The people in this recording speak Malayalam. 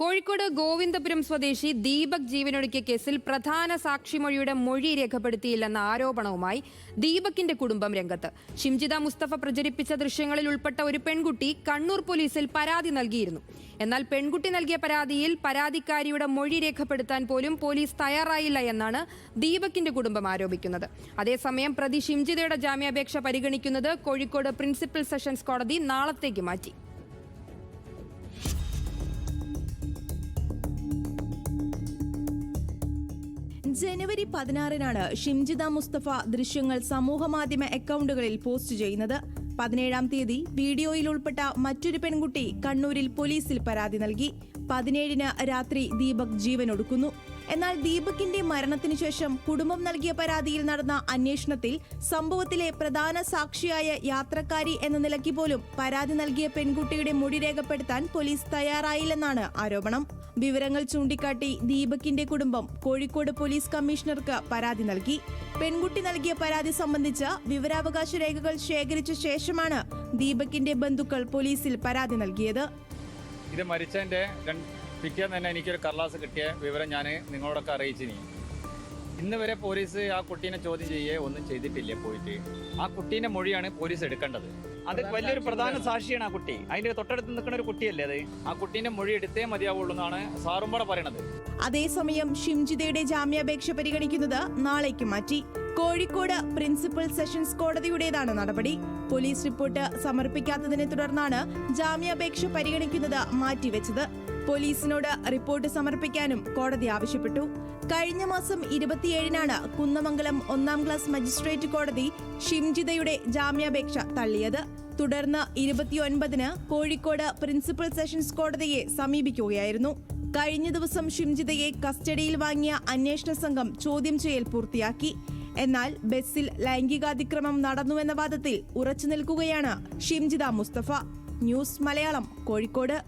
കോഴിക്കോട് ഗോവിന്ദപുരം സ്വദേശി ദീപക് ജീവനൊടുക്കിയ കേസിൽ പ്രധാന സാക്ഷിമൊഴിയുടെ മൊഴി രേഖപ്പെടുത്തിയില്ലെന്ന ആരോപണവുമായി ദീപകിന്റെ കുടുംബം രംഗത്ത്. ഷിംജിത മുസ്തഫ പ്രചരിപ്പിച്ച ദൃശ്യങ്ങളിൽ ഉൾപ്പെട്ട ഒരു പെൺകുട്ടി കണ്ണൂർ പോലീസിൽ പരാതി നൽകിയിരുന്നു. എന്നാൽ പെൺകുട്ടി നൽകിയ പരാതിയിൽ പരാതിക്കാരിയുടെ മൊഴി രേഖപ്പെടുത്താൻ പോലും പോലീസ് തയ്യാറായില്ല എന്നാണ് ദീപകിന്റെ കുടുംബം ആരോപിക്കുന്നത്. അതേസമയം പ്രതി ഷിംജിതയുടെ ജാമ്യാപേക്ഷ പരിഗണിക്കുന്നത് കോഴിക്കോട് പ്രിൻസിപ്പൽ സെഷൻസ് കോടതി നാളത്തേക്ക് മാറ്റി. ജനുവരി 16-നാണ് ഷിംജിത മുസ്തഫ ദൃശ്യങ്ങൾ സമൂഹമാധ്യമ അക്കൗണ്ടുകളിൽ പോസ്റ്റ് ചെയ്യുന്നത്. 17-ാം തീയതി വീഡിയോയിൽ ഉൾപ്പെട്ട മറ്റൊരു പെൺകുട്ടി കണ്ണൂരിൽ പോലീസിൽ പരാതി നൽകി. 17-ന് രാത്രി ദീപക് ജീവനൊടുക്കുന്നു. എന്നാൽ ദീപകിന്റെ മരണത്തിനു ശേഷം കുടുംബം നൽകിയ പരാതിയിൽ നടന്ന അന്വേഷണത്തിൽ സംഭവത്തിലെ പ്രധാന സാക്ഷിയായ യാത്രക്കാരി എന്ന നിലയ്ക്ക് പോലും പരാതി നൽകിയ പെൺകുട്ടിയുടെ മൊഴി രേഖപ്പെടുത്താൻ പോലീസ് തയ്യാറായില്ലെന്നാണ് ആരോപണം. വിവരങ്ങൾ ചൂണ്ടിക്കാട്ടി ദീപകിന്റെ കുടുംബം കോഴിക്കോട് പോലീസ് കമ്മീഷണർക്ക് പരാതി നൽകി. പെൺകുട്ടി നൽകിയ പരാതി സംബന്ധിച്ച വിവരാവകാശ രേഖകൾ ശേഖരിച്ച ശേഷമാണ് ദീപകിന്റെ ബന്ധുക്കൾ പോലീസിൽ പരാതി നൽകിയത്. ഇത് മരിച്ചതിന്റെ പിറ്റേന്ന് തന്നെ എനിക്കൊരു കടലാസ് കിട്ടിയ വിവരം ഞാൻ നിങ്ങളോടൊക്കെ അറിയിച്ചിനി. ഇന്ന് വരെ പോലീസ് ആ കുട്ടീനെ ചോദ്യം ചെയ്യുകയോ ഒന്നും ചെയ്തിട്ടില്ല. പോയിട്ട് ആ കുട്ടീന്റെ മൊഴിയാണ് പോലീസ് എടുക്കേണ്ടത്. അത് വലിയൊരു പ്രധാന സാക്ഷിയാണ് ആ കുട്ടി. അതിന്റെ തൊട്ടടുത്ത് നിൽക്കുന്ന ഒരു കുട്ടിയല്ലേ അത്. ആ കുട്ടീന്റെ മൊഴി എടുത്തേ മതിയാവുള്ളൂ എന്നാണ് സാറുമ്പോടെ പറയണത്. അതേസമയം ഷിംജിതയുടെ ജാമ്യാപേക്ഷ പരിഗണിക്കുന്നത് നാളേക്ക് മാറ്റി. കോഴിക്കോട് പ്രിൻസിപ്പൽ സെഷൻസ് കോടതിയുടേതാണ് നടപടി. പോലീസ് റിപ്പോർട്ട് സമർപ്പിക്കാത്തതിനെ തുടർന്നാണ് ജാമ്യാപേക്ഷ പരിഗണിക്കുന്നത് മാറ്റിവെച്ചത്. പോലീസിനോട് റിപ്പോർട്ട് സമർപ്പിക്കാനും കോടതി ആവശ്യപ്പെട്ടു. കഴിഞ്ഞ മാസം 27-നാണ് കുന്നമംഗലം 1-ാം ക്ലാസ് മജിസ്ട്രേറ്റ് കോടതി ഷിംജിതയുടെ ജാമ്യാപേക്ഷ തള്ളിയത്. തുടർന്ന് 29-ന് കോഴിക്കോട് പ്രിൻസിപ്പൽ സെഷൻസ് കോടതിയെ സമീപിക്കുകയായിരുന്നു. കഴിഞ്ഞ ദിവസം ഷിംജിതയെ കസ്റ്റഡിയിൽ വാങ്ങിയ അന്വേഷണ സംഘം ചോദ്യം ചെയ്യൽ പൂർത്തിയാക്കി. എന്നാൽ ബസ്സിൽ ലൈംഗികാതിക്രമം നടന്നുവെന്ന വാദത്തിൽ ഉറച്ചു നിൽക്കുകയാണ് ഷിംജിത മുസ്തഫ. ന്യൂസ് മലയാളം, കോഴിക്കോട്.